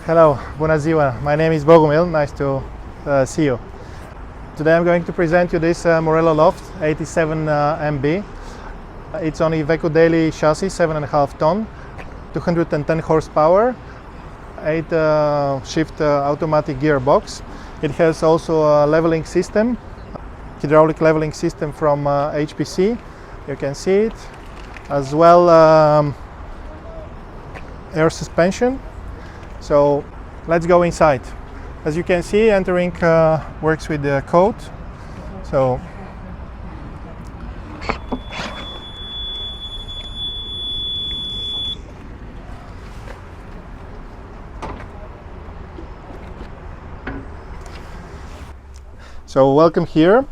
Hello, bună ziua. My name is Bogumil. Nice to see you. Today I'm going to present you this MORELO Loft 87 MB. It's on Iveco Daily chassis, 7.5 ton, 210 horsepower, 8 shift automatic gearbox. It has also a leveling system, hydraulic leveling system from HPC. You can see it. As well, air suspension. So let's go inside. As you can see, entering works with the code. So welcome here.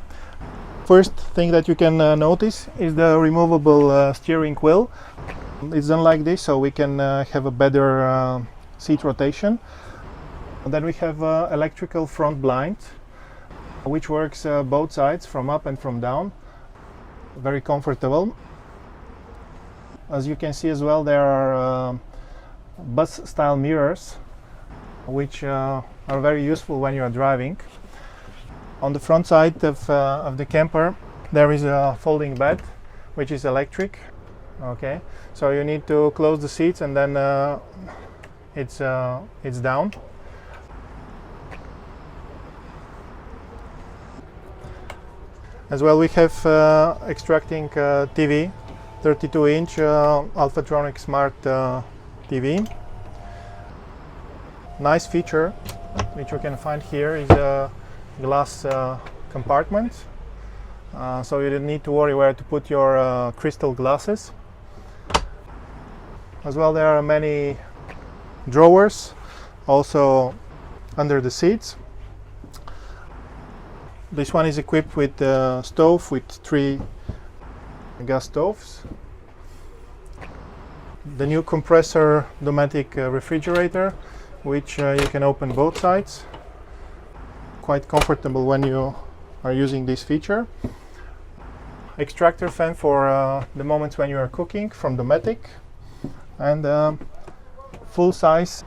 First thing that you can notice is the removable steering wheel. It's done like this, so we can have a better seat rotation. And then we have electrical front blind, which works both sides, from up and from down. Very comfortable. As you can see as well, there are bus style mirrors, which are very useful when you are driving. On the front side of the camper, there is a folding bed, which is electric. Okay, so you need to close the seats and then it's down. As well, we have extracting TV, 32-inch Alphatronic Smart TV. Nice feature which you can find here is a glass compartment, so you don't need to worry where to put your crystal glasses. As well, there are many drawers also under the seats. This one is equipped with a stove with 3 gas stoves. The new compressor Dometic refrigerator, which you can open both sides. Quite comfortable when you are using this feature. Extractor fan for the moments when you are cooking from Dometic. And full-size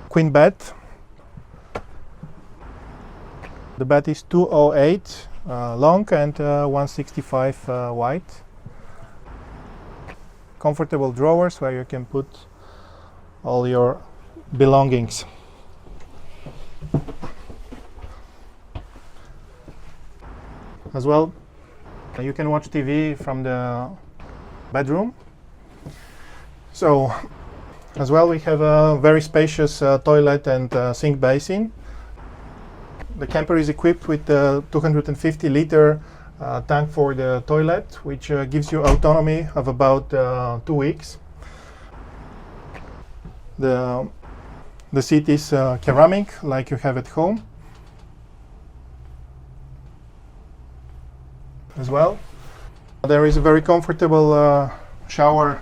queen bed. The bed is 208 long and 165 wide. Comfortable drawers where you can put all your belongings. As well, you can watch TV from the bedroom. So, as well, we have a very spacious toilet and sink basin. The camper is equipped with a 250-liter tank for the toilet, which gives you autonomy of about 2 weeks. The seat is ceramic, like you have at home. As well, there is a very comfortable shower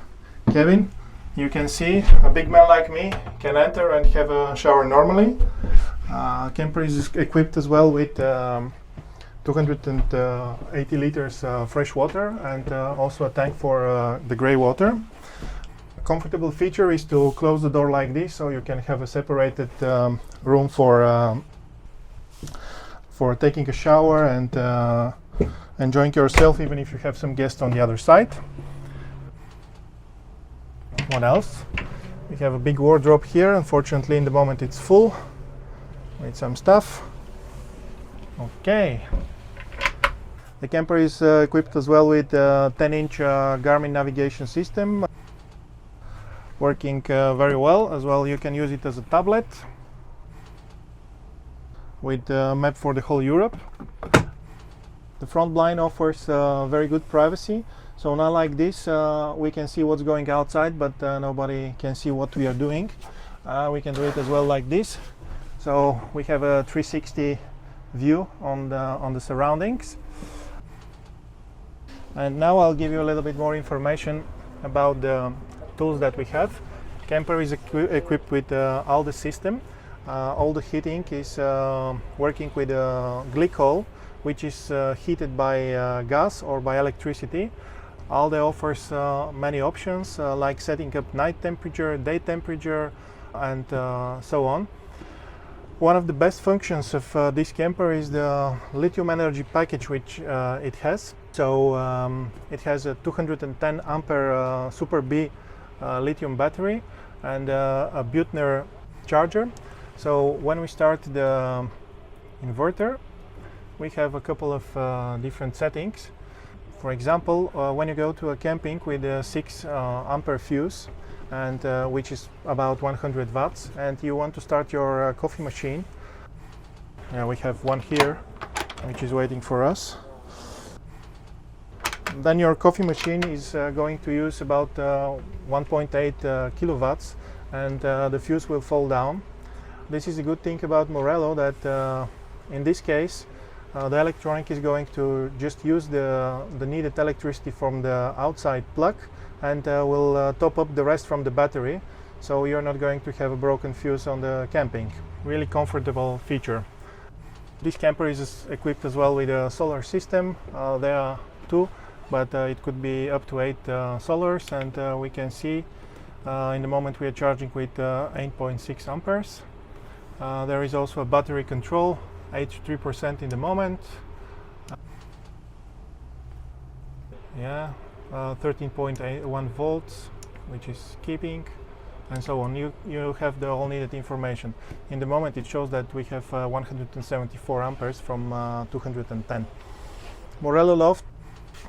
cabin. You can see a big man like me can enter and have a shower normally. Camper is equipped as well with 280 liters fresh water and also a tank for the grey water. A comfortable feature is to close the door like this, so you can have a separated room for taking a shower and enjoying yourself, even if you have some guests on the other side. What else? We have a big wardrobe here. Unfortunately, in the moment it's full with some stuff. Okay. The camper is equipped as well with a 10-inch Garmin navigation system, working very well. As well, you can use it as a tablet with a map for the whole Europe. The front blind offers very good privacy. So not like this, we can see what's going outside, but nobody can see what we are doing. We can do it as well like this. So we have a 360 view on the surroundings. And now I'll give you a little bit more information about the tools that we have. Camper is equipped with all the system. All the heating is working with a glycol, which is heated by gas or by electricity. Alde offers many options like setting up night temperature, day temperature, and so on. One of the best functions of this camper is the lithium energy package which it has. So it has a 210 ampere Super B lithium battery and a Büttner charger. So when we start the inverter, we have a couple of different settings. For example, when you go to a camping with a 6 ampere fuse, and which is about 100 watts, and you want to start your coffee machine, we have one here which is waiting for us. Then your coffee machine is going to use about 1.8 kilowatts, and the fuse will fall down. This is a good thing about Morelo, that in this case the electronic is going to just use the needed electricity from the outside plug, and will top up the rest from the battery, so you're not going to have a broken fuse on the camping. Really comfortable feature. This camper is equipped as well with a solar system. There are 2, but it could be up to 8 solars, and we can see in the moment we are charging with 8.6 amperes. There is also a battery control, 83% in the moment. 13.1 volts, which is keeping, and so on. You have the all needed information. In the moment it shows that we have 174 amperes from 210. Morelo Loft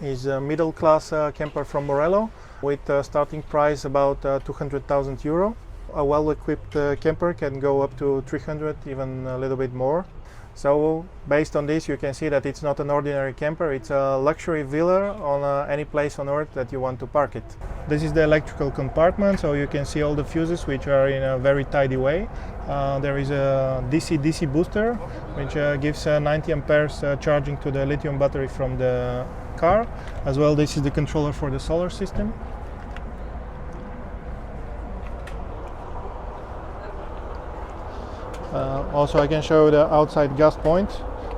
is a middle class camper from Morelo, with a starting price about 200,000 euro. A well equipped camper can go up to 300, even a little bit more. So based on this, you can see that it's not an ordinary camper, it's a luxury villa on any place on earth that you want to park it. This is the electrical compartment, so you can see all the fuses which are in a very tidy way. There is a DC-DC booster which gives 90 amperes charging to the lithium battery from the car. As well, this is the controller for the solar system. Also, I can show the outside gas point.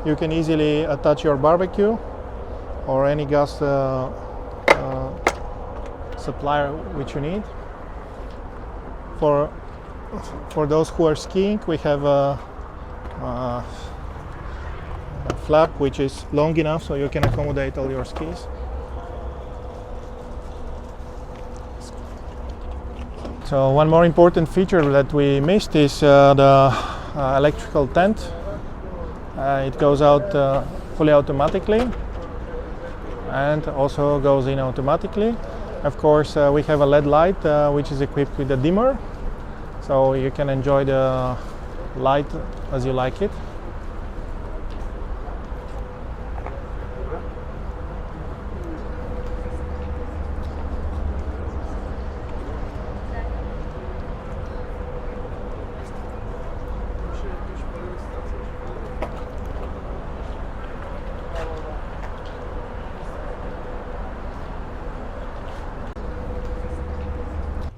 You can easily attach your barbecue or any gas supplier which you need. For those who are skiing, we have a flap which is long enough so you can accommodate all your skis. So one more important feature that we missed is the electrical tent. It goes out fully automatically and also goes in automatically. Of course, we have a LED light which is equipped with a dimmer, so you can enjoy the light as you like it.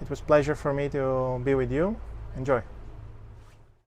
It was a pleasure for me to be with you. Enjoy.